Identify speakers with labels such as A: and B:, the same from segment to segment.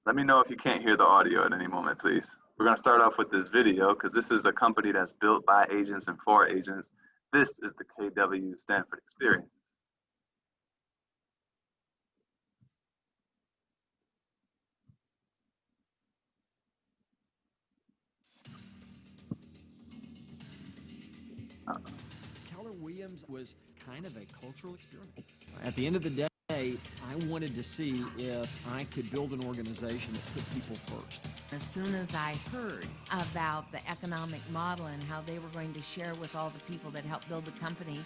A: Let me know if you can't hear the audio at any moment, please. We're going to start off with this video because this is a company that's built by agents and for agents. This is the KW Stanford Experience.
B: Keller Williams was kind of a cultural experiment. At the end of the day, I wanted to see if I could build an organization that put people first.
C: As soon as I heard about the economic model and how they were going to share with all the people that helped build the company,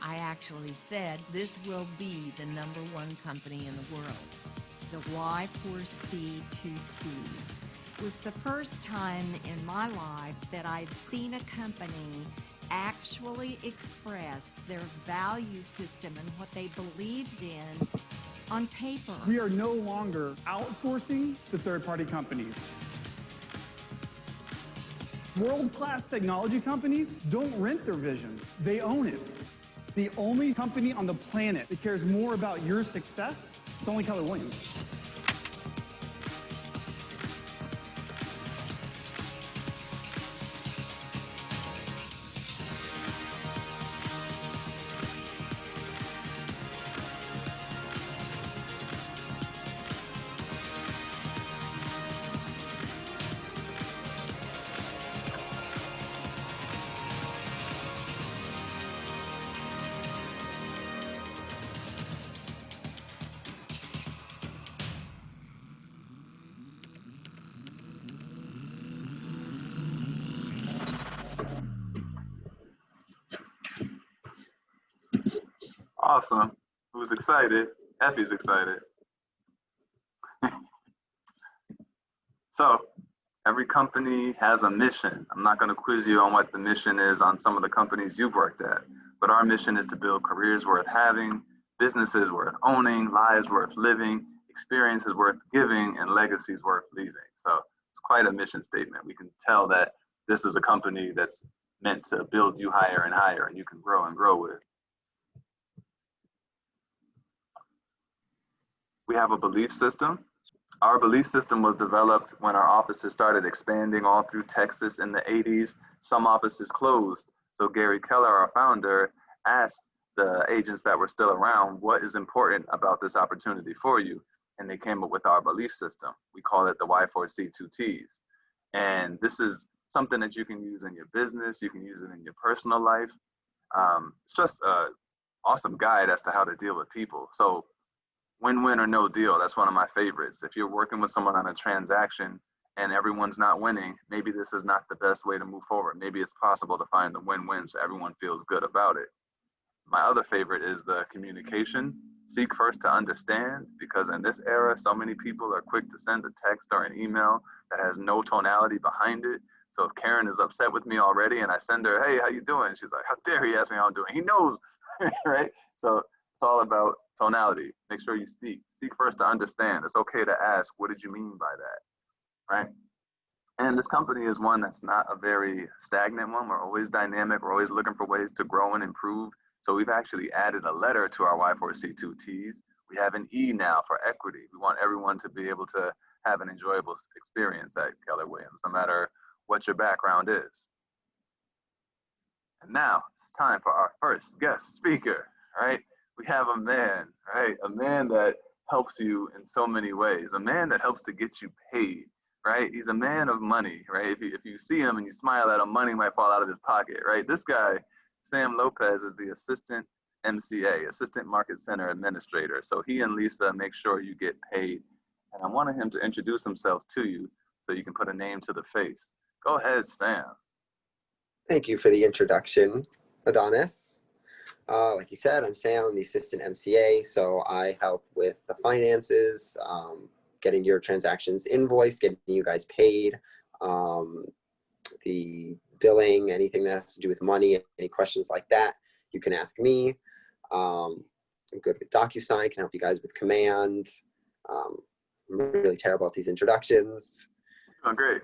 C: I actually said, this will be the #1 company in the world.
D: The Y4C2Ts was the first time in my life that I'd seen a company actually express their value system and what they believed in on paper.
E: We are no longer outsourcing to third-party companies. World-class technology companies don't rent their vision, they own it. The only company on the planet that cares more about your success is only Keller Williams.
A: Awesome. Who's excited? Effie's excited. So, every company has a mission. I'm not going to quiz you on what the mission is on some of the companies you've worked at, but our mission is to build careers worth having, businesses worth owning, lives worth living, experiences worth giving, and legacies worth leaving. So, it's quite a mission statement. We can tell that this is a company that's meant to build you higher and higher, and you can grow and grow with. We have a belief system. Our belief system was developed when our offices started expanding all through Texas in the 80s. Some offices closed. So Gary Keller, our founder, asked the agents that were still around, what is important about this opportunity for you? And they came up with our belief system. We call it the Y4C2Ts. And this is something that you can use in your business. You can use it in your personal life. It's just an awesome guide as to how to deal with people. So win-win or no deal, that's one of my favorites. If you're working with someone on a transaction and everyone's not winning, maybe this is not the best way to move forward. Maybe it's possible to find the win-win so everyone feels good about it. My other favorite is the communication. Seek first to understand, because in this era, so many people are quick to send a text or an email that has no tonality behind it. So if Karen is upset with me already and I send her, hey, how you doing? She's like, how dare he ask me how I'm doing? He knows, right? So it's all about tonality. Make sure you speak. Seek first to understand. It's okay to ask, what did you mean by that, right? And this company is one that's not a very stagnant one. We're always dynamic. We're always looking for ways to grow and improve. So we've actually added a letter to our Y4C2Ts. We have an E now for equity. We want everyone to be able to have an enjoyable experience at Keller Williams, no matter what your background is. And now it's time for our first guest speaker, right? We have a man, right? A man that helps you in so many ways, a man that helps to get you paid, right? He's a man of money, right? If you see him and you smile at him, money might fall out of his pocket, right? This guy, Sam Lopez, is the assistant MCA, Assistant Market Center Administrator. So he and Lisa make sure you get paid. And I wanted him to introduce himself to you so you can put a name to the face. Go ahead, Sam.
F: Thank you for the introduction, Adonis. Like you said, I'm Sam, I'm the assistant MCA, so I help with the finances, getting your transactions invoiced, getting you guys paid, the billing, anything that has to do with money, any questions like that, you can ask me. I'm good with DocuSign, can help you guys with Command. I'm really terrible at these introductions.
A: Oh, great.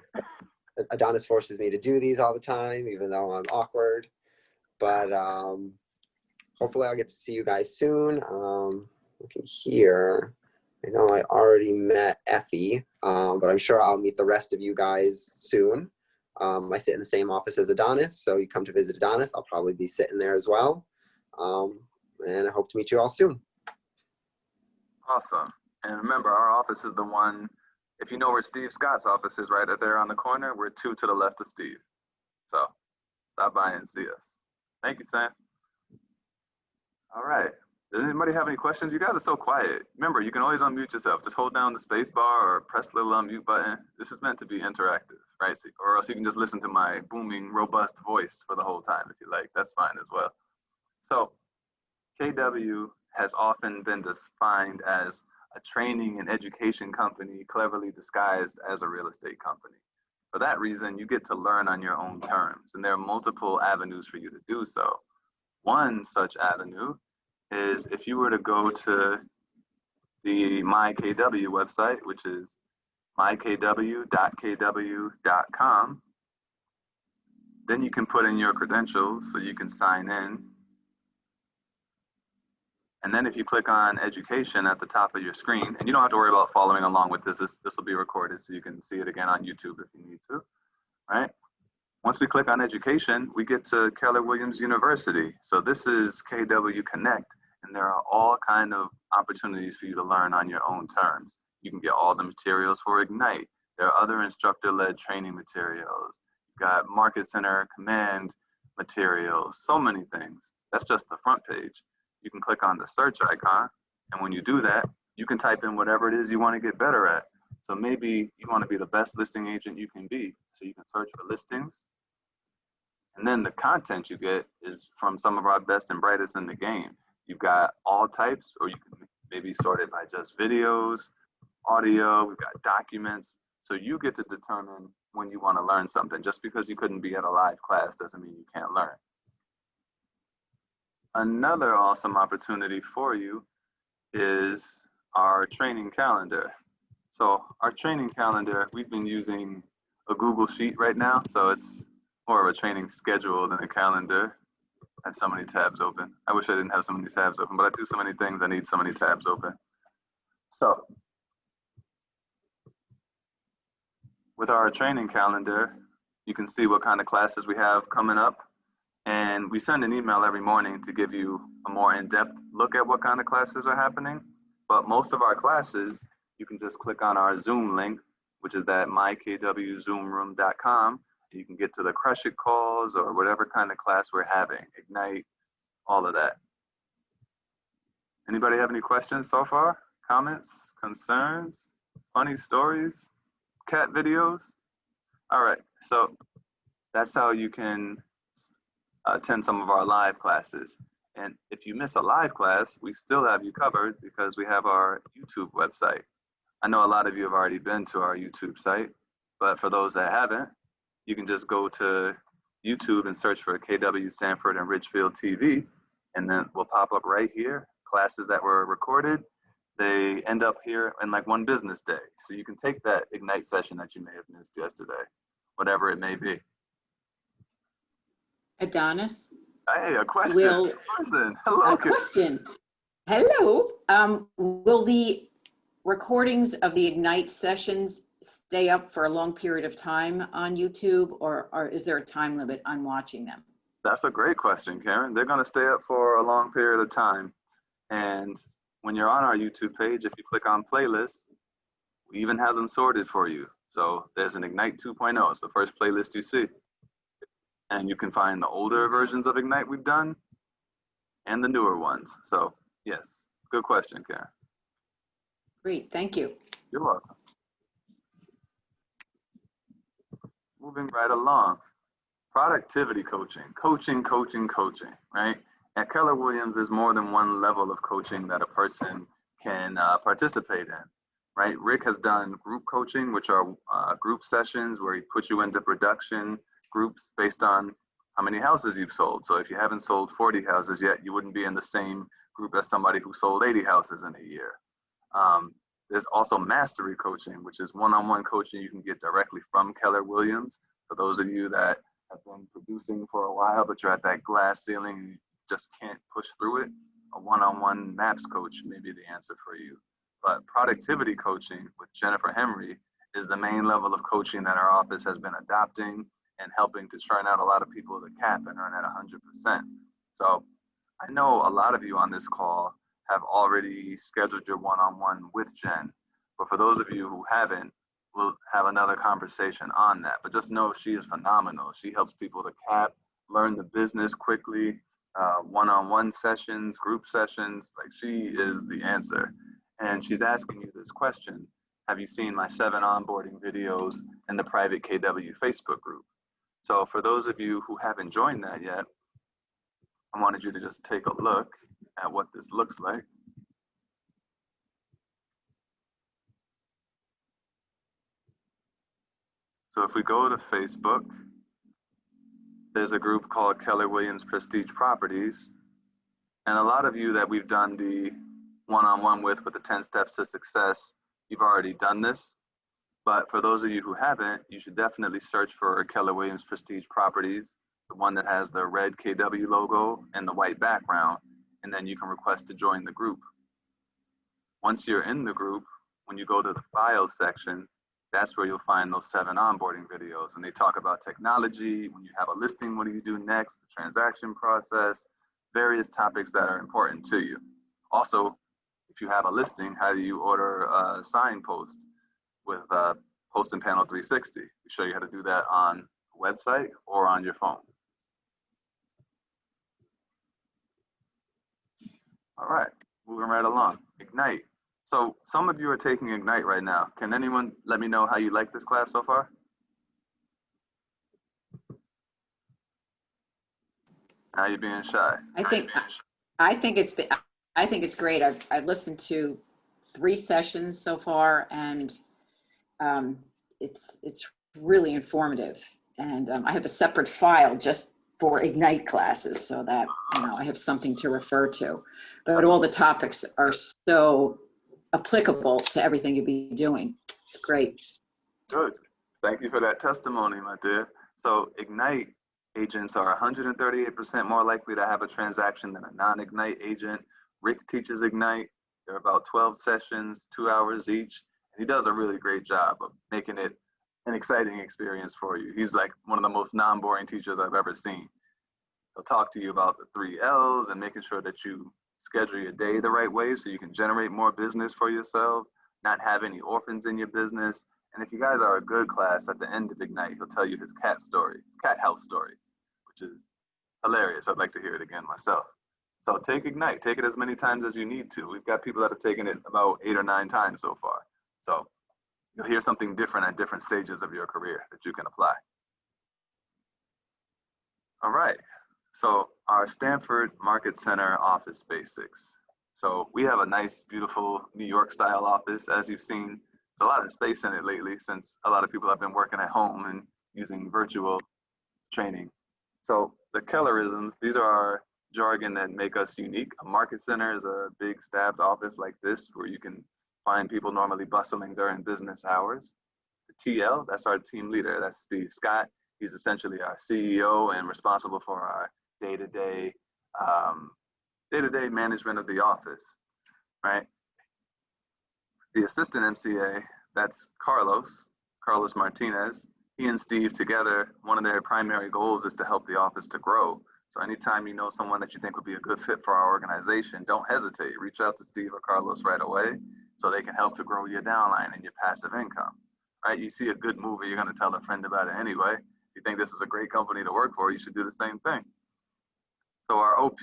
F: Adonis forces me to do these all the time, even though I'm awkward. But hopefully I'll get to see you guys soon. Looking here. I know I already met Effie, but I'm sure I'll meet the rest of you guys soon. I sit in the same office as Adonis, so you come to visit Adonis, I'll probably be sitting there as well. And I hope to meet you all soon.
A: Awesome. And remember, our office is the one, if you know where Steve Scott's office is, right there on the corner, we're 2 to the left of Steve. So stop by and see us. Thank you, Sam. All right. Does anybody have any questions? You guys are so quiet. Remember, you can always unmute yourself. Just hold down the space bar or press the little unmute button. This is meant to be interactive, right? So, or else you can just listen to my booming, robust voice for the whole time if you like. That's fine as well. So KW has often been defined as a training and education company cleverly disguised as a real estate company. For that reason, you get to learn on your own terms, and there are multiple avenues for you to do so. One such avenue is if you were to go to the MyKW website, which is mykw.kw.com, then you can put in your credentials so you can sign in. And then if you click on education at the top of your screen, and you don't have to worry about following along with this, this will be recorded so you can see it again on YouTube if you need to, right? Once we click on education, we get to Keller Williams University. So this is KW Connect, and there are all kind of opportunities for you to learn on your own terms. You can get all the materials for Ignite. There are other instructor-led training materials. You've got Market Center Command materials, so many things. That's just the front page. You can click on the search icon, and when you do that, you can type in whatever it is you want to get better at. So maybe you want to be the best listing agent you can be. So you can search for listings. And then the content you get is from some of our best and brightest in the game. You've got all types, or you can maybe sort it by just videos, audio, we've got documents. So you get to determine when you want to learn something. Just because you couldn't be at a live class doesn't mean you can't learn. Another awesome opportunity for you is our training calendar. So our training calendar, we've been using a Google Sheet right now. So it's more of a training schedule than a calendar. I have so many tabs open. I wish I didn't have so many tabs open, but I do so many things, I need so many tabs open. So with our training calendar, you can see what kind of classes we have coming up. And we send an email every morning to give you a more in-depth look at what kind of classes are happening. But most of our classes, you can just click on our Zoom link, which is that mykWzoomroom.com. You can get to the Crush It calls or whatever kind of class we're having, Ignite, all of that. Anybody have any questions so far? Comments, concerns, funny stories, cat videos? All right, so that's how you can attend some of our live classes. And if you miss a live class, we still have you covered because we have our YouTube website. I know a lot of you have already been to our YouTube site, but for those that haven't, you can just go to YouTube and search for KW Stanford and Ridgefield TV, and then we'll pop up right here, classes that were recorded. They end up here in like one business day. So you can take that Ignite session that you may have missed yesterday, whatever it may be.
G: Adonis?
A: Hey, a question. Hello.
G: A question. Hello. Will the recordings of the Ignite sessions stay up for a long period of time on YouTube, or is there a time limit on watching them?
A: That's a great question, Karen. They're going to stay up for a long period of time. And when you're on our YouTube page, if you click on playlists, we even have them sorted for you. So there's an Ignite 2.0. It's the first playlist you see. And you can find the older versions of Ignite we've done and the newer ones. So yes, good question, Karen.
G: Great, thank you.
A: You're welcome. Moving right along. Productivity coaching, coaching, right? At Keller Williams, there's more than one level of coaching that a person can participate in, right? Rick has done group coaching, which are group sessions where he puts you into production groups based on how many houses you've sold. So if you haven't sold 40 houses yet, you wouldn't be in the same group as somebody who sold 80 houses in a year. There's also mastery coaching, which is one-on-one coaching you can get directly from Keller Williams. For those of you that have been producing for a while, but you're at that glass ceiling and you just can't push through it, a one-on-one MAPS coach may be the answer for you. But productivity coaching with Jennifer Henry is the main level of coaching that our office has been adopting and helping to churn out a lot of people to cap and earn at 100%. So I know a lot of you on this call have already scheduled your one-on-one with Jen, but for those of you who haven't, we'll have another conversation on that. But just know she is phenomenal. She helps people to cap, learn the business quickly, one-on-one sessions, group sessions. Like, she is the answer. And she's asking you this question: have you seen my 7 onboarding videos in the private KW Facebook group? So for those of you who haven't joined that yet, I wanted you to just take a look at what this looks like. So if we go to Facebook, there's a group called Keller Williams Prestige Properties. And a lot of you that we've done the one-on-one with the 10 steps to success, you've already done this. But for those of you who haven't, you should definitely search for Keller Williams Prestige Properties, the one that has the red KW logo and the white background, and then you can request to join the group. Once you're in the group, when you go to the files section, that's where you'll find those 7 onboarding videos. And they talk about technology, when you have a listing, what do you do next, the transaction process, various topics that are important to you. Also, if you have a listing, how do you order a signpost with Post and Panel 360? We show you how to do that on a website or on your phone. All right, moving right along. Ignite. So some of you are taking Ignite right now. Can anyone let me know how you like this class so far? Now you're being shy.
G: I think it's great. I've listened to 3 sessions so far, and it's really informative. And I have a separate file just for Ignite classes, so that I have something to refer to. But all the topics are so applicable to everything you'll be doing. It's great.
A: Good. Thank you for that testimony, my dear. So Ignite agents are 138% more likely to have a transaction than a non-Ignite agent. Rick teaches Ignite. They're about 12 sessions, 2 hours each. And he does a really great job of making it an exciting experience for you. He's like one of the most non-boring teachers I've ever seen. He'll talk to you about the 3 L's and making sure that you schedule your day the right way so you can generate more business for yourself, not have any orphans in your business. And if you guys are a good class, at the end of Ignite, he'll tell you his cat story, his cat house story, which is hilarious. I'd like to hear it again myself. So take Ignite, take it as many times as you need to. We've got people that have taken it about 8 or 9 times so far. So you'll hear something different at different stages of your career that you can apply. All right. So our Stanford Market Center office basics. So we have a nice, beautiful New York style office. As you've seen, there's a lot of space in it lately since a lot of people have been working at home and using virtual training. So the Kellerisms, these are our jargon that make us unique. A market center is a big staffed office like this where you can find people normally bustling during business hours. The TL, that's our team leader. That's Steve Scott. He's essentially our CEO and responsible for our day-to-day management of the office, right? The assistant MCA, that's Carlos Martinez. He and Steve together, one of their primary goals is to help the office to grow. So anytime you know someone that you think would be a good fit for our organization, don't hesitate. Reach out to Steve or Carlos right away so they can help to grow your downline and your passive income, right? You see a good movie, you're gonna tell a friend about it anyway. If you think this is a great company to work for, you should do the same thing. So our OP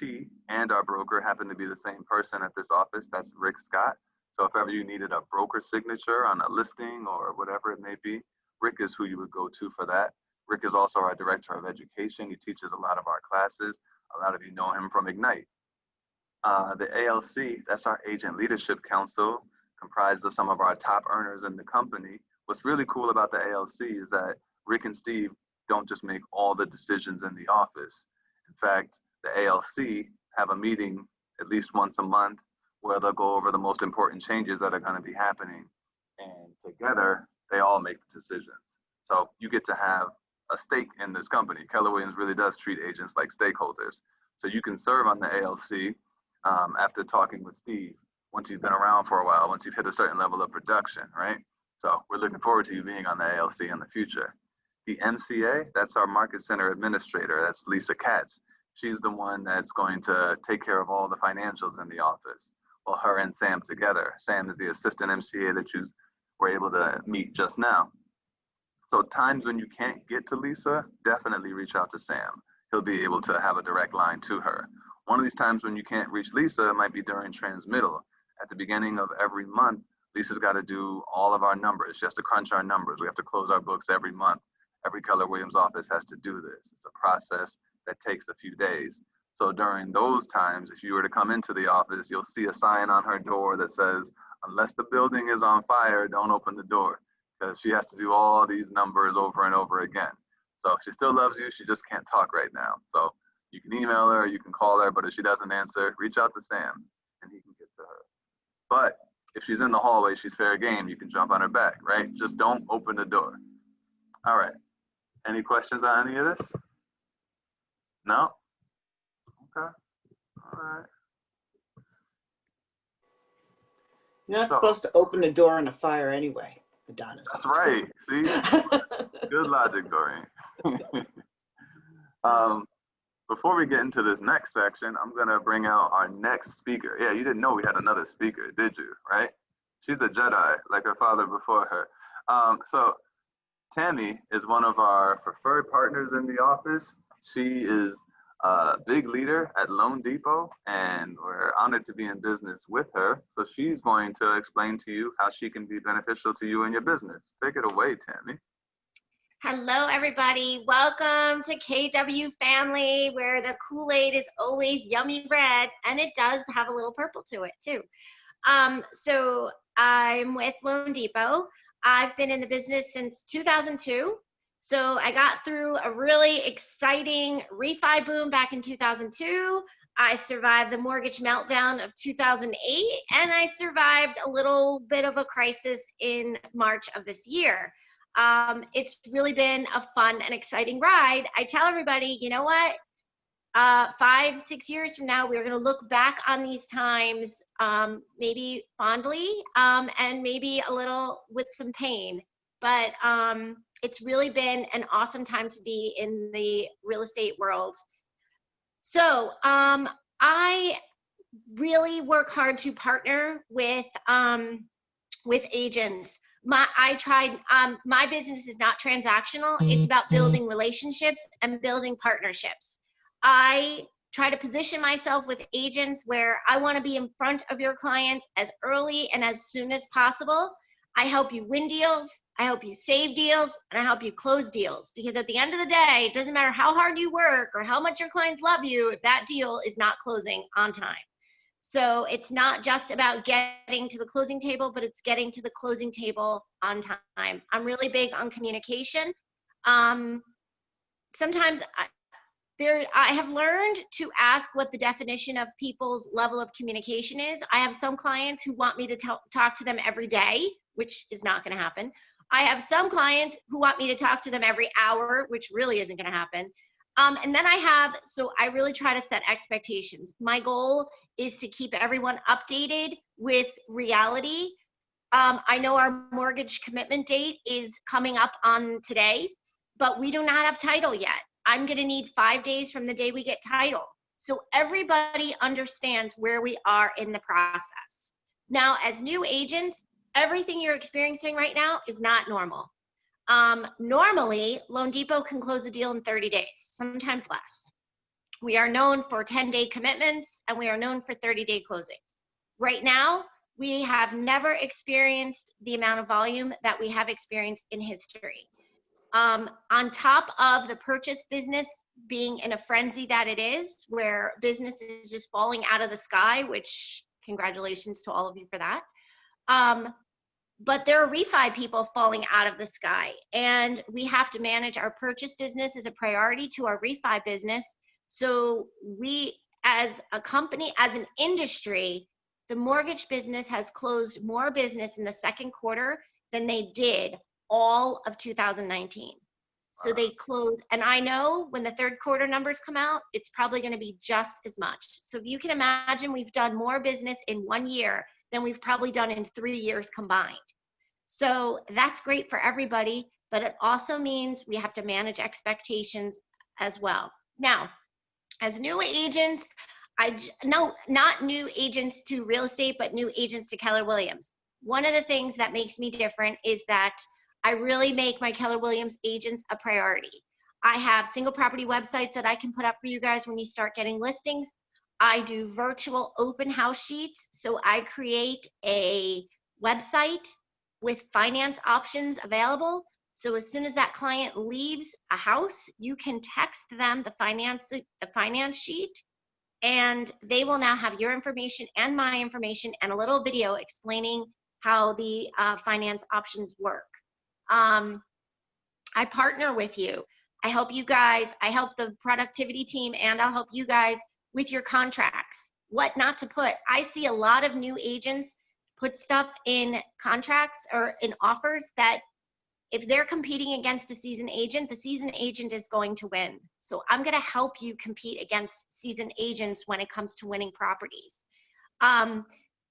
A: and our broker happen to be the same person at this office. That's Rick Scott. So if ever you needed a broker signature on a listing or whatever it may be, Rick is who you would go to for that. Rick is also our director of education. He teaches a lot of our classes. A lot of you know him from Ignite. The ALC, that's our Agent Leadership Council, comprised of some of our top earners in the company. What's really cool about the ALC is that Rick and Steve don't just make all the decisions in the office. In fact, the ALC have a meeting at least once a month where they'll go over the most important changes that are going to be happening. And together, they all make the decisions. So you get to have a stake in this company. Keller Williams really does treat agents like stakeholders. So you can serve on the ALC after talking with Steve. once you've been around for a while, once you've hit a certain level of production, right? So we're looking forward to you being on the ALC in the future. The MCA, that's our Market Center Administrator. That's Lisa Katz. She's the one that's going to take care of all the financials in the office. Well, her and Sam together. Sam is the assistant MCA that you were able to meet just now. So times when you can't get to Lisa, definitely reach out to Sam. He'll be able to have a direct line to her. One of these times when you can't reach Lisa might be during transmittal. At the beginning of every month, Lisa's got to do all of our numbers. She has to crunch our numbers. We have to close our books every month. Every Keller Williams office has to do this. It's a process that takes a few days. So during those times, if you were to come into the office, you'll see a sign on her door that says, unless the building is on fire, don't open the door, because she has to do all these numbers over and over again. So she still loves you, she just can't talk right now. So you can email her, you can call her, but if she doesn't answer, reach out to Sam and he can get to her. But if she's in the hallway, she's fair game, you can jump on her back, right? Just don't open the door. All right. Any questions on any of this? No? Okay. All right.
H: You're not supposed to open the door in a fire anyway, Adonis.
A: That's right. See? Good logic, Doreen. Before we get into this next section, I'm going to bring out our next speaker. Yeah, you didn't know we had another speaker, did you? Right? She's a Jedi, like her father before her. So Tammy is one of our preferred partners in the office. She is a big leader at Loan Depot, and we're honored to be in business with her. So she's going to explain to you how she can be beneficial to you and your business. Take it away, Tammy.
I: Hello, everybody. Welcome to KW Family, where the Kool-Aid is always yummy red, and it does have a little purple to it, too. So I'm with Loan Depot. I've been in the business since 2002. So I got through a really exciting refi boom back in 2002. I survived the mortgage meltdown of 2008, and I survived a little bit of a crisis in March of this year. It's really been a fun and exciting ride. I tell everybody, you know what? 5, 6 years from now, we're going to look back on these times maybe fondly and maybe a little with some pain. But it's really been an awesome time to be in the real estate world. So I really work hard to partner with agents. My business is not transactional. It's about building relationships and building partnerships. I try to position myself with agents where I want to be in front of your client as early and as soon as possible. I help you win deals, I help you save deals, and I help you close deals. Because at the end of the day, it doesn't matter how hard you work or how much your clients love you if that deal is not closing on time. So it's not just about getting to the closing table, but it's getting to the closing table on time. I'm really big on communication. Sometimes I have learned to ask what the definition of people's level of communication is. I have some clients who want me to talk to them every day, which is not going to happen. I have some clients who want me to talk to them every hour, which really isn't going to happen. And then so I really try to set expectations. My goal is to keep everyone updated with reality. I know our mortgage commitment date is coming up on today, but we do not have title yet. I'm going to need 5 days from the day we get title. So everybody understands where we are in the process. Now, as new agents, everything you're experiencing right now is not normal. Normally, Loan Depot can close a deal in 30 days, sometimes less. We are known for 10-day commitments, and we are known for 30-day closings. Right now, we have never experienced the amount of volume that we have experienced in history. On top of the purchase business being in a frenzy that it is, where business is just falling out of the sky, which congratulations to all of you for that. But there are refi people falling out of the sky, and we have to manage our purchase business as a priority to our refi business. So we, as a company, as an industry, the mortgage business has closed more business in the second quarter than they did all of 2019. So they close, and I know when the third quarter numbers come out, it's probably going to be just as much. So if you can imagine, we've done more business in 1 year than we've probably done in 3 years combined. So that's great for everybody, but it also means we have to manage expectations as well. Now, as new agents, no, not new agents to real estate, but new agents to Keller Williams. One of the things that makes me different is that I really make my Keller Williams agents a priority. I have single property websites that I can put up for you guys when you start getting listings. I do virtual open house sheets. So I create a website with finance options available. So as soon as that client leaves a house, you can text them the finance sheet, and they will now have your information and my information and a little video explaining how the finance options work. I partner with you. I help you guys, I help the productivity team, and I'll help you guys with your contracts, what not to put. I see a lot of new agents put stuff in contracts or in offers that if they're competing against the seasoned agent is going to win. So I'm gonna help you compete against seasoned agents when it comes to winning properties.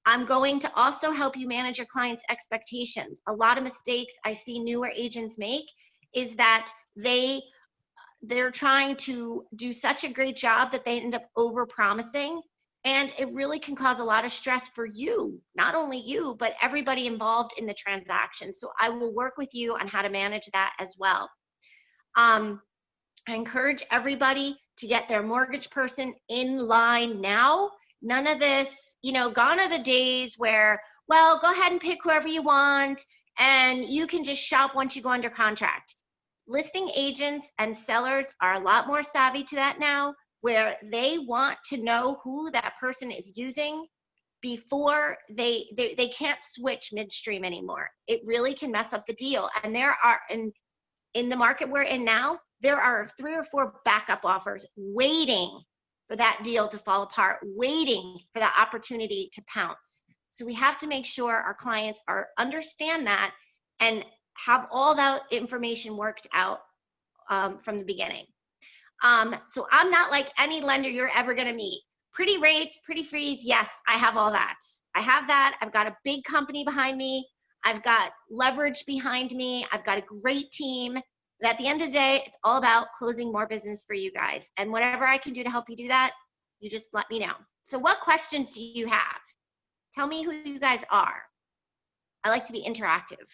I: I'm going to also help you manage your clients' expectations. A lot of mistakes I see newer agents make is that they're trying to do such a great job that they end up over-promising, and it really can cause a lot of stress for you, not only you, but everybody involved in the transaction. So I will work with you on how to manage that as well. I encourage everybody to get their mortgage person in line now. None of this, gone are the days where, well, go ahead and pick whoever you want and you can just shop once you go under contract. Listing agents and sellers are a lot more savvy to that now, where they want to know who that person is using before they can't switch midstream anymore. It really can mess up the deal. And there are, in the market we're in now, there are 3 or 4 backup offers waiting for that deal to fall apart, waiting for that opportunity to pounce. So we have to make sure our clients understand that and have all that information worked out from the beginning. So I'm not like any lender you're ever gonna meet. Pretty rates, pretty fees, yes, I have all that. I have that. I've got a big company behind me. I've got leverage behind me. I've got a great team. But at the end of the day, it's all about closing more business for you guys. And whatever I can do to help you do that, you just let me know. So what questions do you have? Tell me who you guys are. I like to be interactive.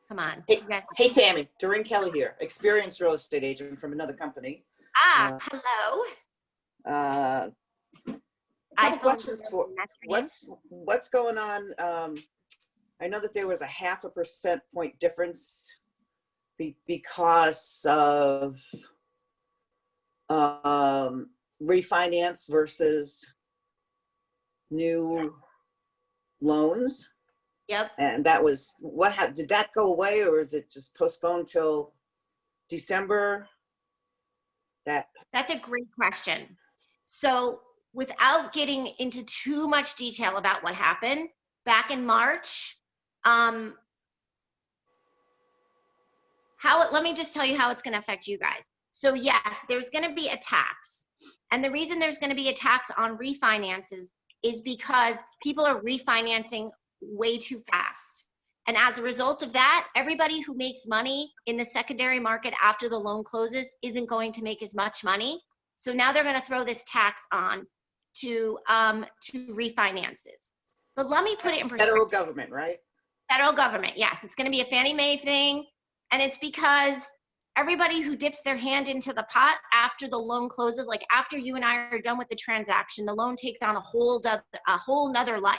I: Come on.
H: Hey, Tammy, Doreen Kelly here, experienced real estate agent from another company.
I: Hello.
H: I have questions for what's going on. I know that there was a 0.5% point difference because of refinance versus new loans.
I: Yep.
H: And that was did that go away, or is it just postponed till December?
I: That's a great question. So without getting into too much detail about what happened back in March, let me just tell you how it's going to affect you guys. So yes, there's going to be a tax. And the reason there's going to be a tax on refinances is because people are refinancing way too fast. And as a result of that, everybody who makes money in the secondary market after the loan closes isn't going to make as much money. So now they're going to throw this tax on to refinances. But let me put it in perspective.
H: Federal government, right?
I: Federal government, yes. It's going to be a Fannie Mae thing. And it's because everybody who dips their hand into the pot after the loan closes, like after you and I are done with the transaction, the loan takes on a whole nother life.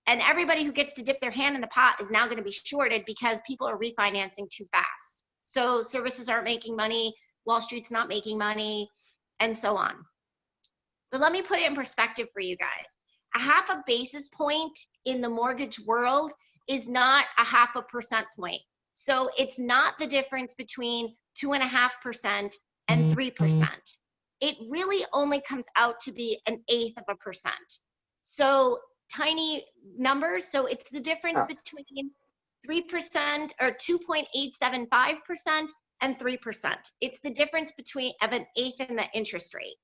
I: And everybody who gets to dip their hand in the pot is now going to be shorted because people are refinancing too fast. So services aren't making money, Wall Street's not making money, and so on. But let me put it in perspective for you guys. 0.5 basis point in the mortgage world is not 0.5% point. So it's not the difference between 2.5% and 3%. It really only comes out to be 1/8%. So tiny numbers. So it's the difference between 3% or 2.875% and 3%. It's the difference between of an eighth and the interest rate.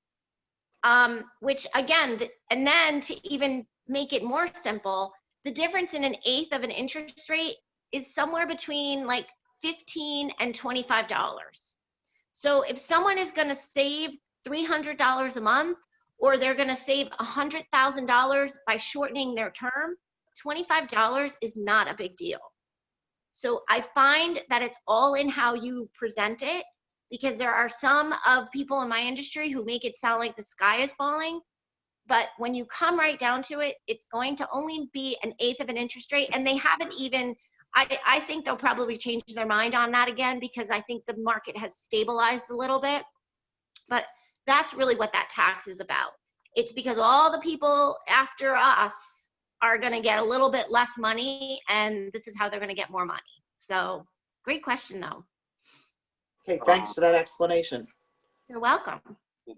I: Which again, and then to even make it more simple, the difference in an eighth of an interest rate is somewhere between like $15 and $25. So if someone is going to save $300 a month, or they're going to save $100,000 by shortening their term, $25 is not a big deal. So I find that it's all in how you present it, because there are some of people in my industry who make it sound like the sky is falling. But when you come right down to it, it's going to only be an eighth of an interest rate. And they haven't even, I think they'll probably change their mind on that again, because I think the market has stabilized a little bit. But that's really what that tax is about. It's because all the people after us are going to get a little bit less money, and this is how they're going to get more money. So great question, though.
H: Okay, thanks for that explanation.
I: You're welcome.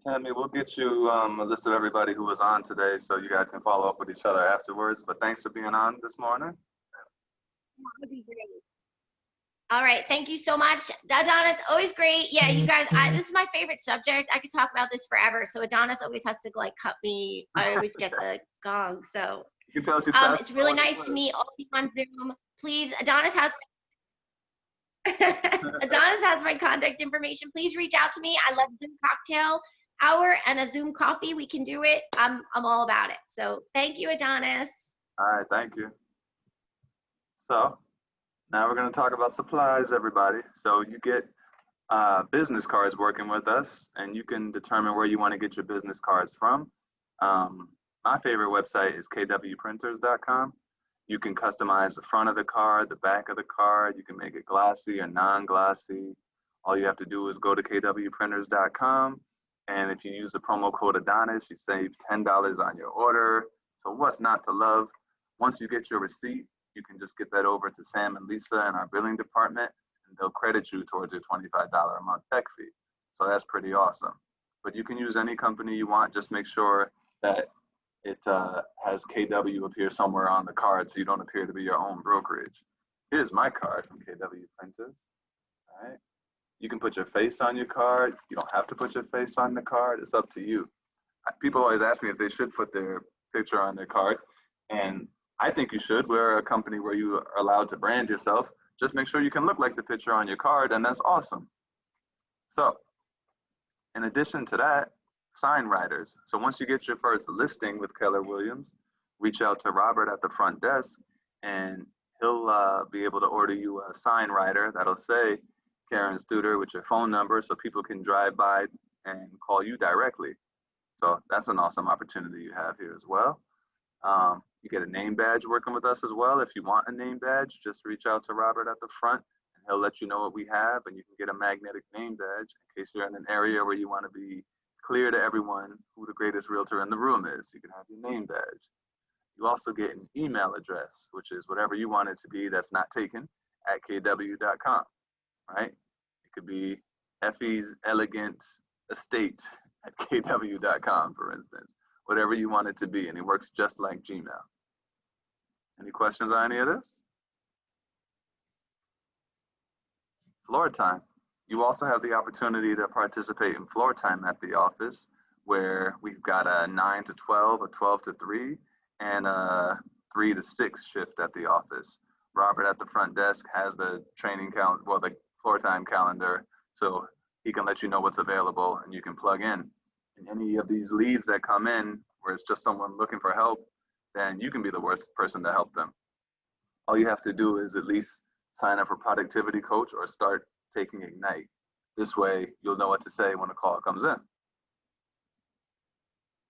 A: Tammy, we'll get you a list of everybody who was on today so you guys can follow up with each other afterwards. But thanks for being on this morning.
I: That would be great. All right, thank you so much. Adonis, always great. Yeah, you guys, this is my favorite subject. I could talk about this forever. So Adonis always has to like cut me. I always get the gong. So
A: you can tell she's
I: it's really nice to meet all of you on Zoom. Please, Adonis has Adonis has my contact information. Please reach out to me. I love Zoom cocktail hour and a Zoom coffee. We can do it. I'm all about it. So thank you, Adonis.
A: All right, thank you. So now we're going to talk about supplies, everybody. So you get business cards working with us, and you can determine where you want to get your business cards from. My favorite website is kwprinters.com. You can customize the front of the card, the back of the card. You can make it glossy or non-glossy. All you have to do is go to kwprinters.com. And if you use the promo code Adonis, you save $10 on your order. So what's not to love? Once you get your receipt, you can just get that over to Sam and Lisa in our billing department, and they'll credit you towards your $25 a month tech fee. So that's pretty awesome. But you can use any company you want. Just make sure that it has KW appear somewhere on the card so you don't appear to be your own brokerage. Here's my card from KW Printers. All right. You can put your face on your card. You don't have to put your face on the card. It's up to you. People always ask me if they should put their picture on their card, and I think you should. We're a company where you are allowed to brand yourself. Just make sure you can look like the picture on your card, and that's awesome. So in addition to that, sign writers. So once you get your first listing with Keller Williams, reach out to Robert at the front desk, and he'll be able to order you a sign writer that'll say Karen Studer with your phone number, so people can drive by and call you directly. So that's an awesome opportunity you have here as well. You get a name badge working with us as well. If you want a name badge, just reach out to Robert at the front, and he'll let you know what we have, and you can get a magnetic name badge in case you're in an area where you want to be clear to everyone who the greatest realtor in the room is. You can have your name badge. You also get an email address, which is whatever you want it to be that's not taken, at kw.com, right? It could be Effie's Elegant Estate at kw.com, for instance. Whatever you want it to be, and it works just like Gmail. Any questions on any of this? Floor time. You also have the opportunity to participate in floor time at the office, where we've got a 9 to 12, a 12 to 3, and a 3 to 6 shift at the office. Robert at the front desk has the training calendar, well, the floor time calendar, so he can let you know what's available and you can plug in. And any of these leads that come in where it's just someone looking for help, then you can be the worst person to help them. All you have to do is at least sign up for Productivity Coach or start taking Ignite. This way, you'll know what to say when a call comes in.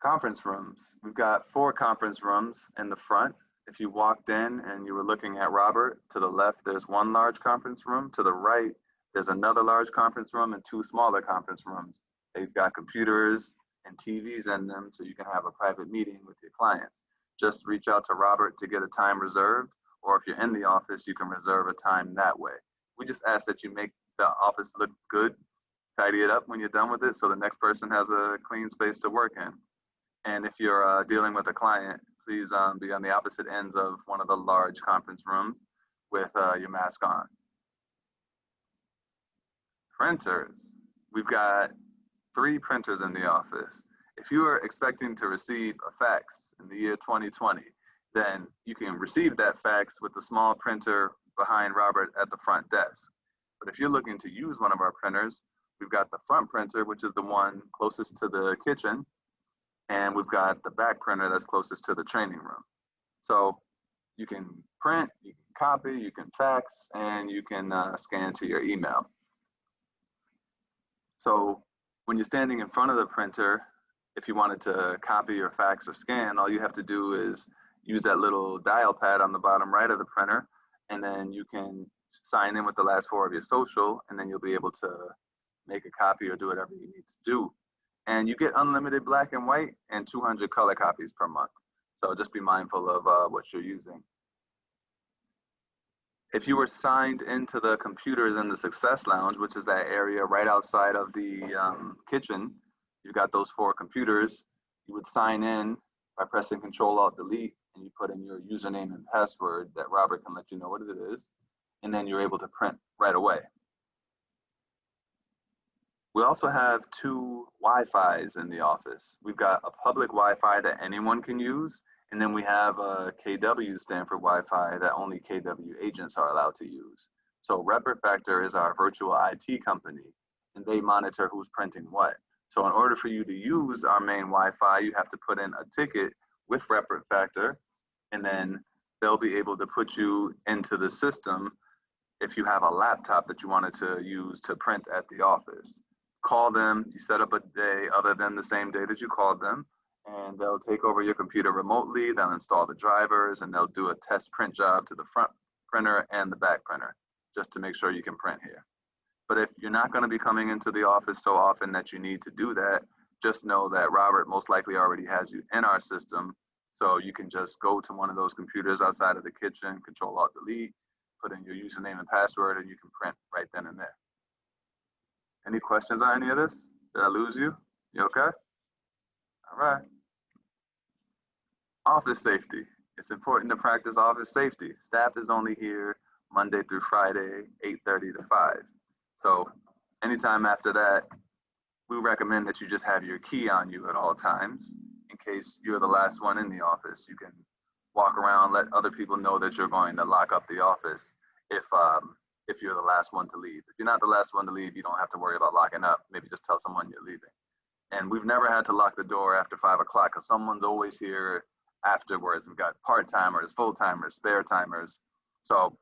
A: Conference rooms. We've got 4 conference rooms in the front. If you walked in and you were looking at Robert, to the left, there's 1 large conference room. To the right, there's another large conference room and 2 smaller conference rooms. They've got computers and TVs in them, so you can have a private meeting with your clients. Just reach out to Robert to get a time reserved, or if you're in the office, you can reserve a time that way. We just ask that you make the office look good, tidy it up when you're done with it so the next person has a clean space to work in. And if you're dealing with a client, please be on the opposite ends of one of the large conference rooms with your mask on. Printers. We've got 3 printers in the office. If you are expecting to receive a fax in the year 2020, then you can receive that fax with the small printer behind Robert at the front desk. But if you're looking to use one of our printers, we've got the front printer, which is the one closest to the kitchen, and we've got the back printer that's closest to the training room. So you can print, you can copy, you can fax, and you can scan to your email. So when you're standing in front of the printer, if you wanted to copy or fax or scan, all you have to do is use that little dial pad on the bottom right of the printer, and then you can sign in with the last 4 of your social, and then you'll be able to make a copy or do whatever you need to do. And you get unlimited black and white and 200 color copies per month. So just be mindful of what you're using. If you were signed into the computers in the Success Lounge, which is that area right outside of the kitchen, you've got those 4 computers. You would sign in by pressing Control-Alt-Delete, and you put in your username and password that Robert can let you know what it is, and then you're able to print right away. We also have 2 Wi-Fis in the office. We've got a public Wi-Fi that anyone can use, and then we have a KW Stanford Wi-Fi that only KW agents are allowed to use. So RepRitFactor is our virtual IT company, and they monitor who's printing what. So in order for you to use our main Wi-Fi, you have to put in a ticket with RepRitFactor, and then they'll be able to put you into the system if you have a laptop that you wanted to use to print at the office. Call them, you set up a day other than the same day that you called them, and they'll take over your computer remotely, they'll install the drivers, and they'll do a test print job to the front printer and the back printer, just to make sure you can print here. But if you're not going to be coming into the office so often that you need to do that, just know that Robert most likely already has you in our system, so you can just go to one of those computers outside of the kitchen, Control-Alt-Delete, put in your username and password, and you can print right then and there. Any questions on any of this? Did I lose you? You okay? All right. Office safety. It's important to practice office safety. Staff is only here Monday through Friday, 8:30 to 5. So anytime after that, we recommend that you just have your key on you at all times in case you're the last one in the office. You can walk around, let other people know that you're going to lock up the office if you're the last one to leave. If you're not the last one to leave, you don't have to worry about locking up. Maybe just tell someone you're leaving. And we've never had to lock the door after 5 o'clock because someone's always here afterwards. We've got part-timers, full-timers, spare timers. So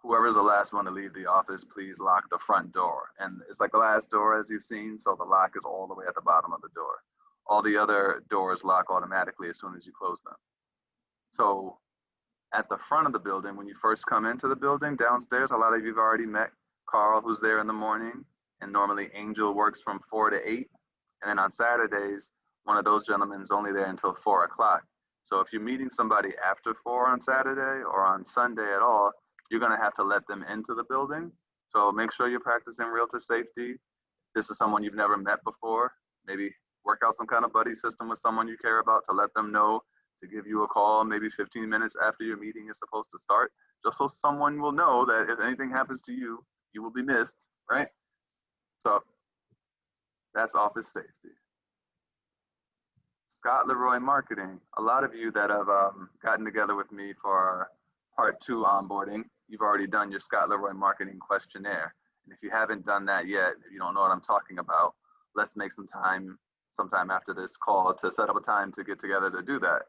A: whoever's the last one to leave the office, please lock the front door. And it's a glass door, as you've seen, so the lock is all the way at the bottom of the door. All the other doors lock automatically as soon as you close them. So at the front of the building, when you first come into the building, downstairs, a lot of you have already met Carl, who's there in the morning, and normally Angel works from 4 to 8. And then on Saturdays, one of those gentlemen is only there until 4 o'clock. So if you're meeting somebody after 4 on Saturday or on Sunday at all, you're gonna have to let them into the building. So make sure you're practicing realtor safety. This is someone you've never met before. Maybe work out some kind of buddy system with someone you care about to let them know to give you a call maybe 15 minutes after your meeting is supposed to start, just so someone will know that if anything happens to you, you will be missed, right? So that's office safety. Scott Leroy Marketing. A lot of you that have gotten together with me for our part 2 onboarding, you've already done your Scott Leroy Marketing questionnaire. And if you haven't done that yet, if you don't know what I'm talking about, let's make some time sometime after this call to set up a time to get together to do that.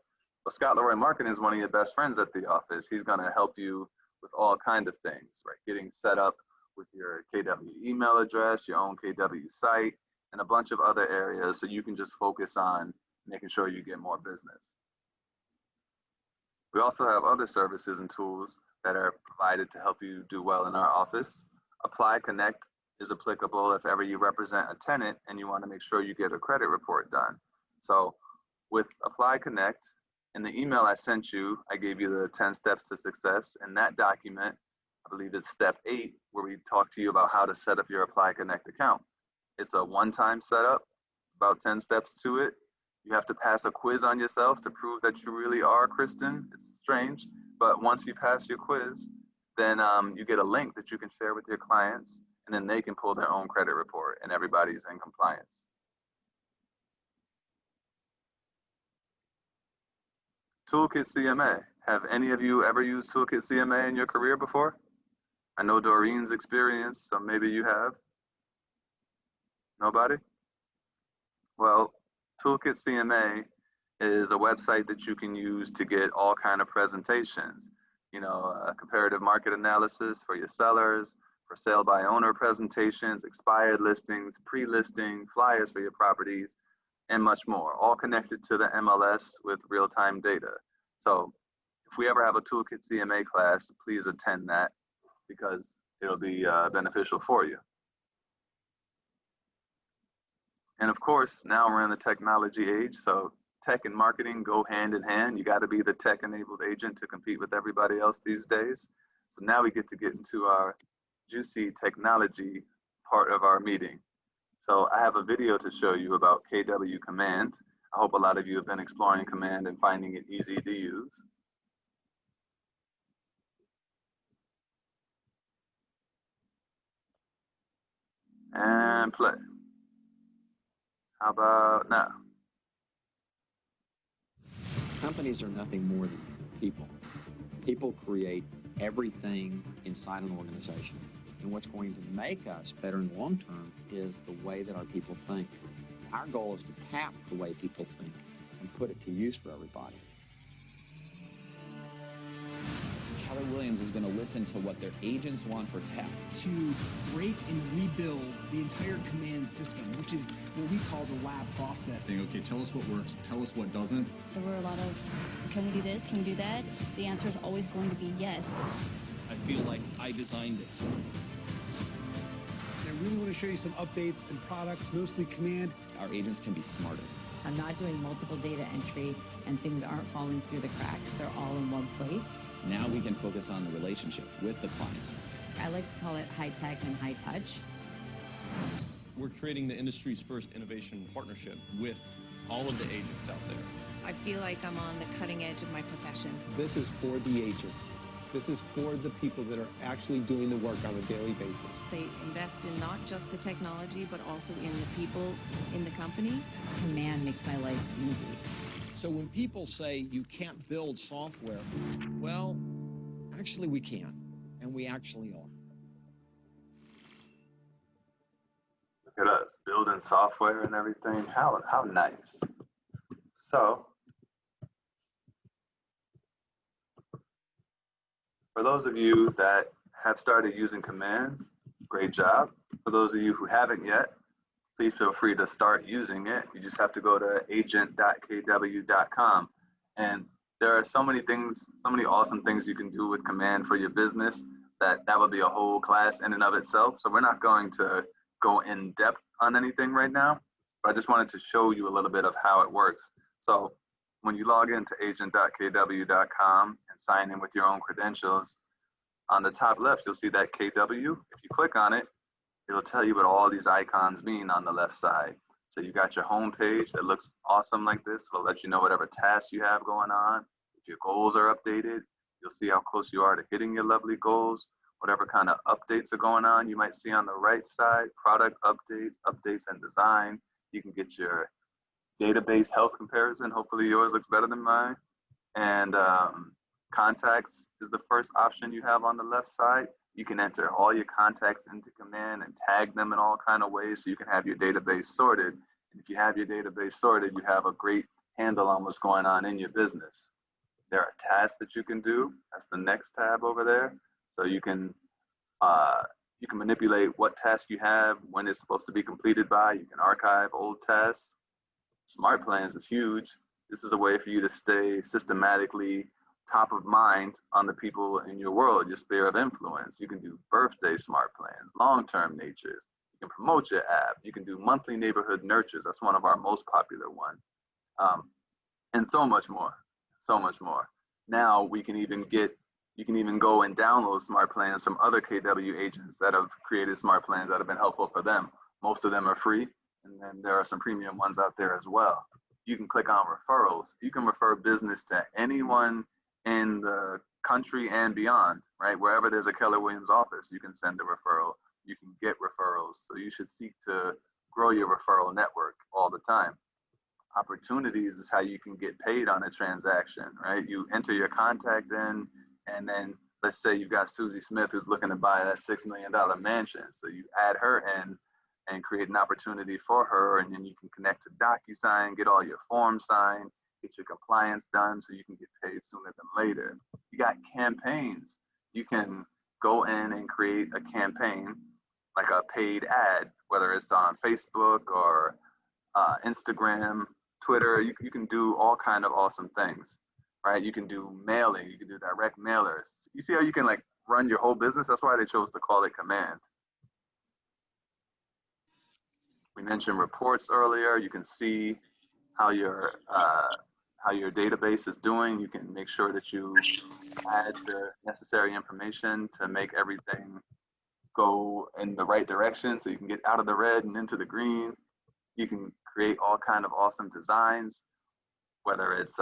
A: But Scott Leroy Marketing is one of your best friends at the office. He's gonna help you with all kinds of things, right? Getting set up with your KW email address, your own KW site, and a bunch of other areas so you can just focus on making sure you get more business. We also have other services and tools that are provided to help you do well in our office. Apply Connect is applicable if ever you represent a tenant and you want to make sure you get a credit report done. So with Apply Connect, in the email I sent you, I gave you the 10 steps to success. In that document, I believe it's step 8, where we talk to you about how to set up your Apply Connect account. It's a one-time setup, about 10 steps to it. You have to pass a quiz on yourself to prove that you really are Kristen. It's strange, but once you pass your quiz, then you get a link that you can share with your clients, and then they can pull their own credit report, and everybody's in compliance. Toolkit CMA. Have any of you ever used Toolkit CMA in your career before? I know Doreen's experienced, so maybe you have. Nobody? Well, Toolkit CMA is a website that you can use to get all kind of presentations. You know, comparative market analysis for your sellers, for sale by owner presentations, expired listings, pre-listing, flyers for your properties, and much more, all connected to the MLS with real-time data. So if we ever have a Toolkit CMA class, please attend that because it'll be beneficial for you. And of course, now we're in the technology age, so tech and marketing go hand in hand. You got to be the tech-enabled agent to compete with everybody else these days. So now we get into our juicy technology part of our meeting. So I have a video to show you about KW Command. I hope a lot of you have been exploring Command and finding it easy to use. And play. How about now?
B: Companies are nothing more than people. People create everything inside an organization. And what's going to make us better in the long term is the way that our people think. Our goal is to tap the way people think and put it to use for everybody.
J: Keller Williams is going to listen to what their agents want for tech.
K: To break and rebuild the entire command system, which is what we call the lab process.
L: Saying, okay, tell us what works, tell us what doesn't.
M: There were a lot of, can we do this, can we do that? The answer is always going to be yes.
J: I feel like I designed it.
K: I really want to show you some updates and products, mostly command.
J: Our agents can be smarter.
N: I'm not doing multiple data entry and things aren't falling through the cracks. They're all in one place.
J: Now we can focus on the relationship with the clients.
N: I like to call it high tech and high touch.
O: We're creating the industry's first innovation partnership with all of the agents out there.
P: I feel like I'm on the cutting edge of my profession.
Q: This is for the agents. This is for the people that are actually doing the work on a daily basis.
P: They invest in not just the technology, but also in the people in the company.
N: Command makes my life easy.
B: So when people say you can't build software, well, actually we can, and we actually are.
A: Look at us building software and everything. How nice. So, for those of you that have started using Command, great job. For those of you who haven't yet, please feel free to start using it. You just have to go to agent.kw.com. And there are so many things, so many awesome things you can do with Command for your business that would be a whole class in and of itself. So we're not going to go in depth on anything right now, but I just wanted to show you a little bit of how it works. So when you log into agent.kw.com and sign in with your own credentials, on the top left, you'll see that KW. If you click on it, it'll tell you what all these icons mean on the left side. So you got your home page that looks awesome like this. It'll let you know whatever tasks you have going on. If your goals are updated, you'll see how close you are to hitting your lovely goals. Whatever kind of updates are going on, you might see on the right side, product updates, updates and design. You can get your database health comparison. Hopefully yours looks better than mine. And contacts is the first option you have on the left side. You can enter all your contacts into Command and tag them in all kind of ways so you can have your database sorted. And if you have your database sorted, you have a great handle on what's going on in your business. There are tasks that you can do. That's the next tab over there. So you can manipulate what task you have, when it's supposed to be completed by. You can archive old tasks. Smart Plans is huge. This is a way for you to stay systematically top of mind on the people in your world, your sphere of influence. You can do birthday smart plans, long-term natures. You can promote your app. You can do monthly neighborhood nurtures. That's one of our most popular ones. And so much more, so much more. Now we can even you can even go and download smart plans from other KW agents that have created smart plans that have been helpful for them. Most of them are free, and then there are some premium ones out there as well. You can click on referrals. You can refer business to anyone in the country and beyond, right? Wherever there's a Keller Williams office, you can send a referral, you can get referrals. So you should seek to grow your referral network all the time. Opportunities is how you can get paid on a transaction, right? You enter your contact in, and then let's say you've got Susie Smith who's looking to buy that $6 million mansion. So you add her in and create an opportunity for her, and then you can connect to DocuSign, get all your forms signed, get your compliance done so you can get paid sooner than later. You got campaigns. You can go in and create a campaign, like a paid ad, whether it's on Facebook or Instagram, Twitter. You can do all kind of awesome things, right? You can do mailing, you can do direct mailers. You see how you can like run your whole business? That's why they chose to call it Command. We mentioned reports earlier. You can see how your database is doing. You can make sure that you add the necessary information to make everything go in the right direction so you can get out of the red and into the green. You can create all kind of awesome designs, whether it's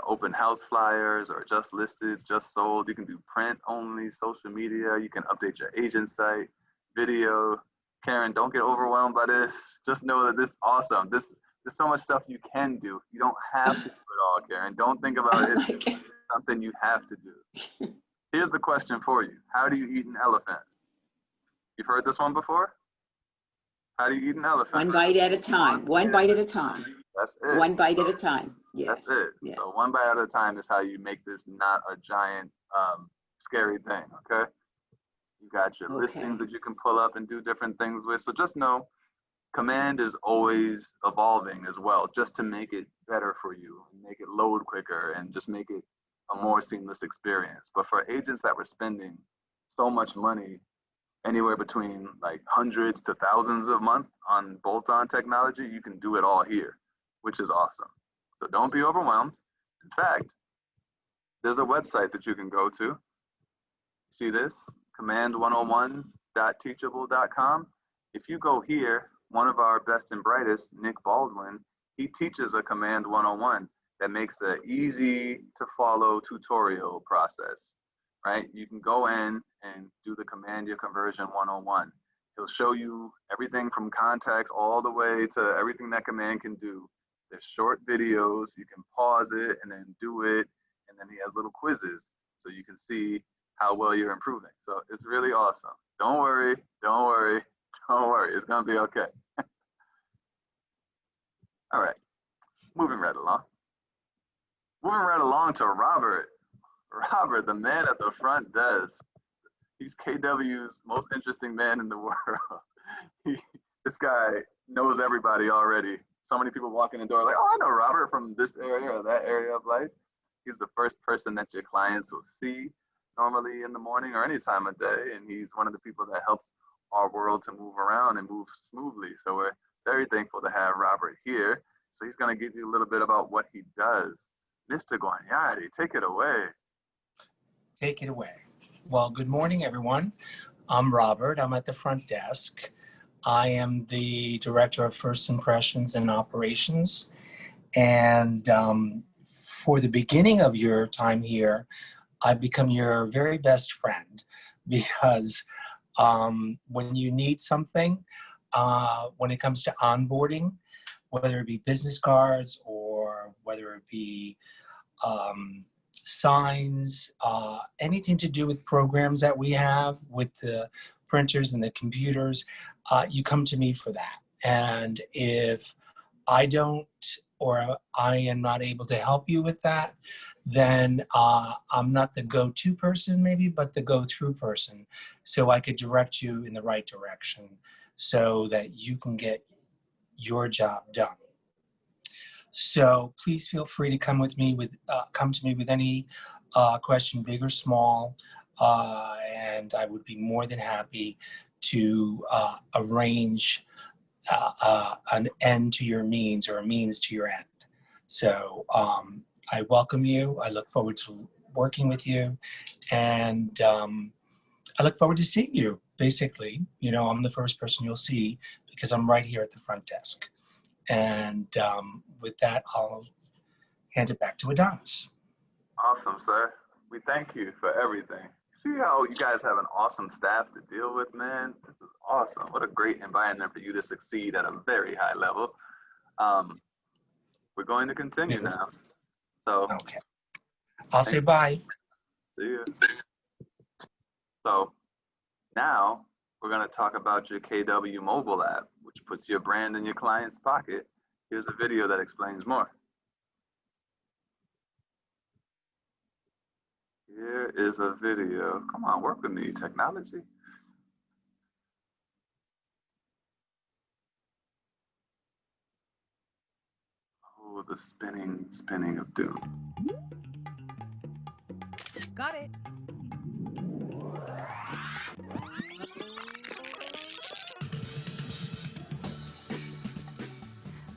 A: open house flyers or just listed, just sold. You can do print only, social media. You can update your agent site, video. Karen, don't get overwhelmed by this. Just know that this is awesome. There's so much stuff you can do. You don't have to do it all, Karen. Don't think about it as something you have to do. Here's the question for you. How do you eat an elephant? You've heard this one before? How do you eat an elephant?
G: One bite at a time. One bite at a time.
A: That's it.
G: One bite at a time. Yes.
A: That's it.
G: Yeah.
A: So one bite at a time is how you make this not a giant, scary thing, okay? You got your listings that you can pull up and do different things with. So just know, Command is always evolving as well, just to make it better for you, make it load quicker, and just make it a more seamless experience. But for agents that were spending so much money, anywhere between like hundreds to thousands a month on bolt-on technology, you can do it all here, which is awesome. So don't be overwhelmed. In fact, there's a website that you can go to. See this? command101.teachable.com. If you go here, one of our best and brightest, Nick Baldwin, he teaches a Command 101 that makes an easy to follow tutorial process, right? You can go in and do the Command Your Conversion 101. He'll show you everything from contacts all the way to everything that Command can do. There's short videos, you can pause it and then do it, and then he has little quizzes so you can see how well you're improving. So it's really awesome. Don't worry, don't worry, don't worry. It's gonna be okay. All right, moving right along. Moving right along to Robert. Robert, the man at the front desk. He's KW's most interesting man in the world. This guy knows everybody already. So many people walk in the door like, oh, I know Robert from this area or that area of life. He's the first person that your clients will see normally in the morning or any time of day. And he's one of the people that helps our world to move around and move smoothly. So we're very thankful to have Robert here. So he's going to give you a little bit about what he does. Mr. Guagliardi, take it away.
R: Take it away. Well, good morning, everyone. I'm Robert. I'm at the front desk. I am the Director of First Impressions and Operations. And for the beginning of your time here, I've become your very best friend because when you need something, when it comes to onboarding, whether it be business cards or whether it be signs, anything to do with programs that we have with the printers and the computers, you come to me for that. And if I don't, or I am not able to help you with that, then I'm not the go-to person maybe, but the go-through person. So I could direct you in the right direction so that you can get your job done. So please feel free to come to me with any question, big or small, and I would be more than happy to arrange an end to your means or a means to your end. So I welcome you. I look forward to working with you, and I look forward to seeing you. Basically, you know, I'm the first person you'll see because I'm right here at the front desk. And with that, I'll hand it back to Adonis.
A: Awesome, sir. we thank you for everything. See how you guys have an awesome staff to deal with, man? This is awesome. What a great environment for you to succeed at a very high level. We're going to continue now. So
R: okay, I'll say bye.
A: See you. So now we're going to talk about your KW mobile app, which puts your brand in your client's pocket. Here's a video that explains more. Here is a video. Come on, work with me, technology. Oh, the spinning of doom.
S: Got it.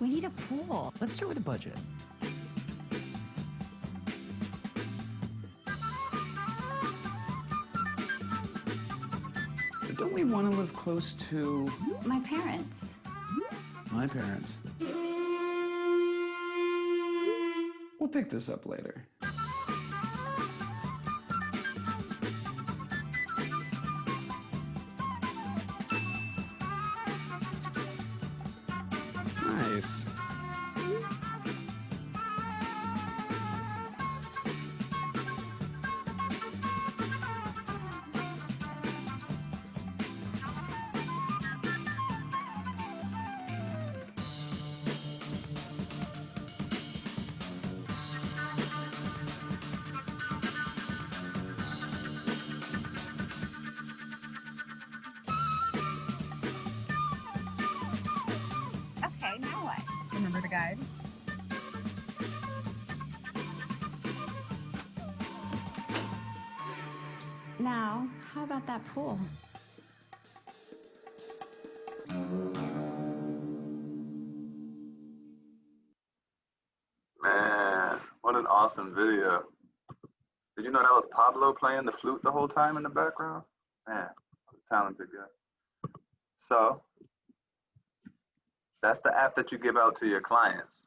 T: We need a pool.
S: Let's start with a budget. But don't we want to live close to
T: My parents.
S: my parents? We'll pick this up later. Nice.
U: Okay, now what? Remember the guide?
T: Now, how about that pool?
A: Man, what an awesome video. Did you know that was Pablo playing the flute the whole time in the background? Man, what a talented guy. So, that's the app that you give out to your clients.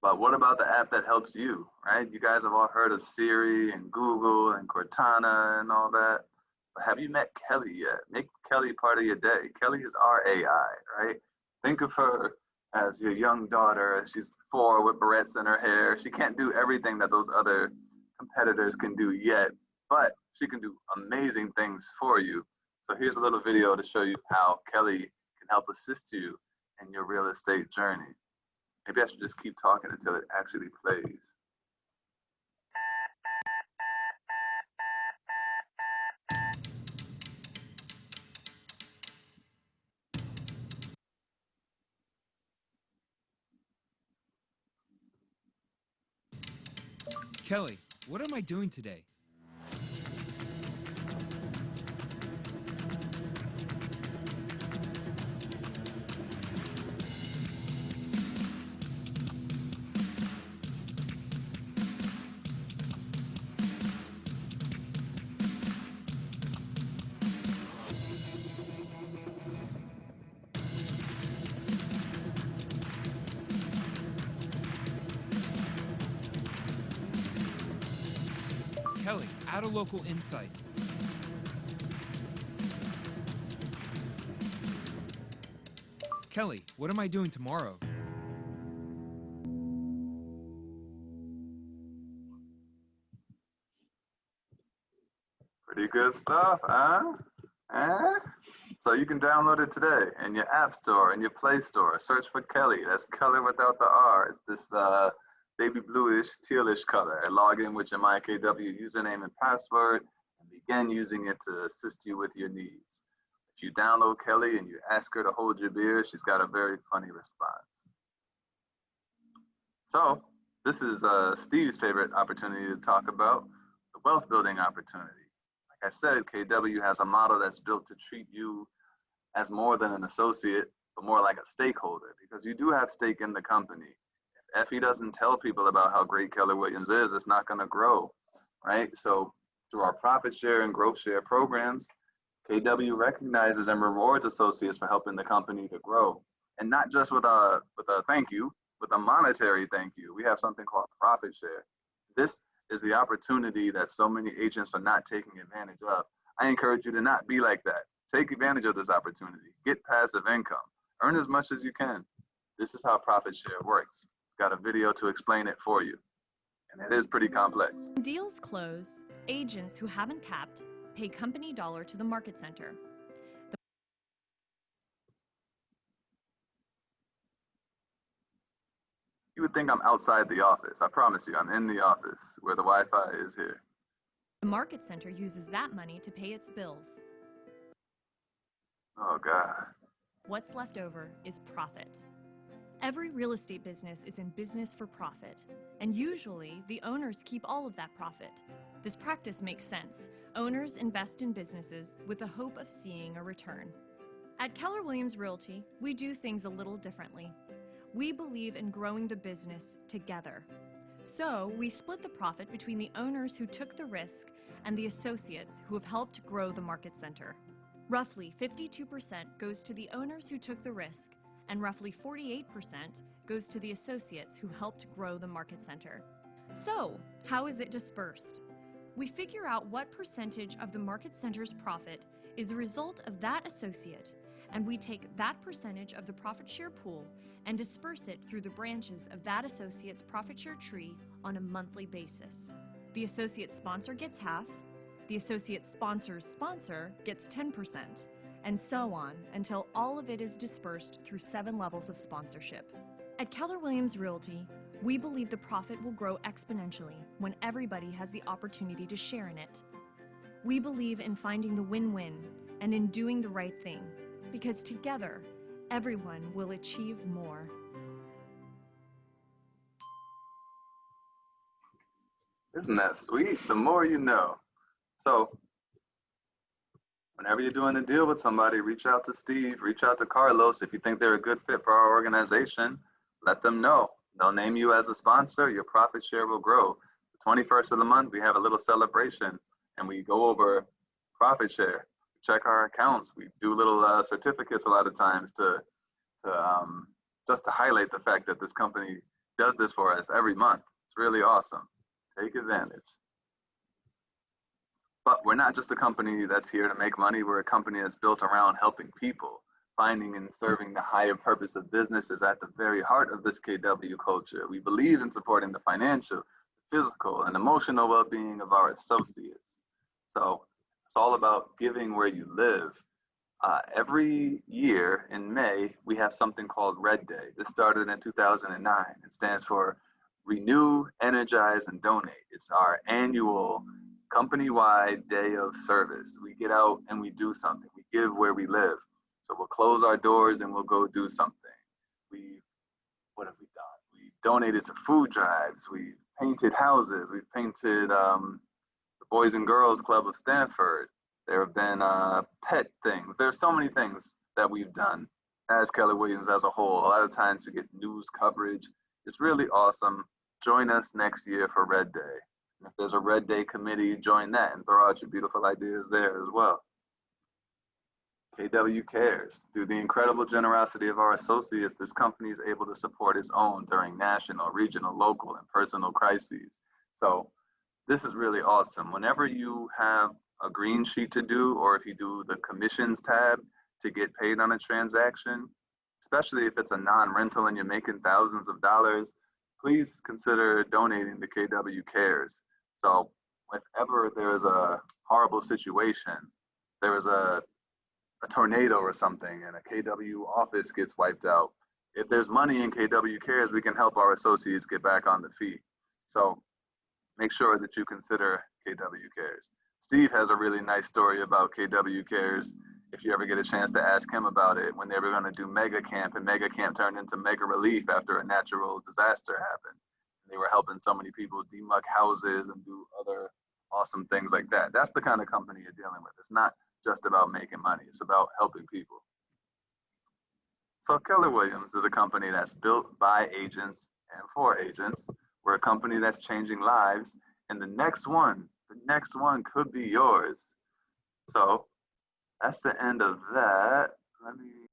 A: But what about the app that helps you, right? You guys have all heard of Siri and Google and Cortana and all that. But have you met Kelly yet? Make Kelly part of your day. Kelly is our AI, right? Think of her as your young daughter. She's 4 with barrettes in her hair. She can't do everything that those other competitors can do yet, but she can do amazing things for you. So here's a little video to show you how Kelly can help assist you in your real estate journey. Maybe I should just keep talking until it actually plays.
V: Kelly, what am I doing today? Kelly, add a local insight. Kelly, what am I doing tomorrow?
A: Pretty good stuff, huh? So you can download it today in your App Store, in your Play Store. Search for Kelly. That's color without the R. It's this baby bluish, tealish color. And log in with your MyKW username and password and begin using it to assist you with your needs. If you download Kelly and you ask her to hold your beer, she's got a very funny response. So this is Steve's favorite opportunity to talk about, the wealth building opportunity. Like I said, KW has a model that's built to treat you as more than an associate, but more like a stakeholder, because you do have stake in the company. If Effie doesn't tell people about how great Keller Williams is, it's not going to grow, right? So through our profit share and growth share programs, KW recognizes and rewards associates for helping the company to grow. And not just with a thank you, with a monetary thank you. We have something called profit share. This is the opportunity that so many agents are not taking advantage of. I encourage you to not be like that. Take advantage of this opportunity. Get passive income. Earn as much as you can. This is how profit share works. Got a video to explain it for you. And it is pretty complex.
C: When deals close, agents who haven't capped pay company dollar to the market center.
A: You would think I'm outside the office. I promise you, I'm in the office where the Wi-Fi is here.
C: The market center uses that money to pay its bills.
A: Oh, God.
C: What's left over is profit. Every real estate business is in business for profit, and usually the owners keep all of that profit. This practice makes sense. Owners invest in businesses with the hope of seeing a return. At Keller Williams Realty, we do things a little differently. We believe in growing the business together. So we split the profit between the owners who took the risk and the associates who have helped grow the market center. Roughly 52% goes to the owners who took the risk, and roughly 48% goes to the associates who helped grow the market center. So, how is it dispersed? We figure out what percentage of the market center's profit is a result of that associate, and we take that percentage of the profit share pool and disperse it through the branches of that associate's profit share tree on a monthly basis. The associate sponsor gets half, the associate sponsor's sponsor gets 10%, and so on until all of it is dispersed through 7 levels of sponsorship. At Keller Williams Realty, we believe the profit will grow exponentially when everybody has the opportunity to share in it. We believe in finding the win-win and in doing the right thing, because together, everyone will achieve more.
A: Isn't that sweet? The more you know. So, whenever you're doing a deal with somebody, reach out to Steve, reach out to Carlos. If you think they're a good fit for our organization, let them know. They'll name you as a sponsor. Your profit share will grow. The 21st of the month, we have a little celebration, and we go over profit share. Check our accounts. We do little certificates a lot of times to just to highlight the fact that this company does this for us every month. It's really awesome. Take advantage. But we're not just a company that's here to make money. We're a company that's built around helping people. Finding and serving the higher purpose of business is at the very heart of this KW culture. We believe in supporting the financial, physical, and emotional well-being of our associates. So it's all about giving where you live. Every year in May, we have something called Red Day. This started in 2009. It stands for Renew, Energize, and Donate. It's our annual company-wide day of service. We get out and we do something. We give where we live. So we'll close our doors and we'll go do something. What have we done? We donated to food drives. We've painted houses. We've painted the Boys and Girls Club of Stanford. There have been pet things. There's so many things that we've done as Keller Williams as a whole. A lot of times we get news coverage. It's really awesome. Join us next year for Red Day. And if there's a Red Day committee, join that and throw out your beautiful ideas there as well. KW Cares. Through the incredible generosity of our associates, this company is able to support its own during national, regional, local, and personal crises. So this is really awesome. Whenever you have a green sheet to do, or if you do the commissions tab to get paid on a transaction, especially if it's a non-rental and you're making thousands of dollars, please consider donating to KW Cares. So if ever there is a horrible situation, there is a tornado or something and a KW office gets wiped out, if there's money in KW Cares, we can help our associates get back on the feet. So make sure that you consider KW Cares. Steve has a really nice story about KW Cares. If you ever get a chance to ask him about it, when they were going to do Mega Camp, and Mega Camp turned into Mega Relief after a natural disaster happened. They were helping so many people demuck houses and do other awesome things like that. That's the kind of company you're dealing with. It's not just about making money. It's about helping people. So Keller Williams is a company that's built by agents and for agents. We're a company that's changing lives, and the next one could be yours. So that's the end of that. Let me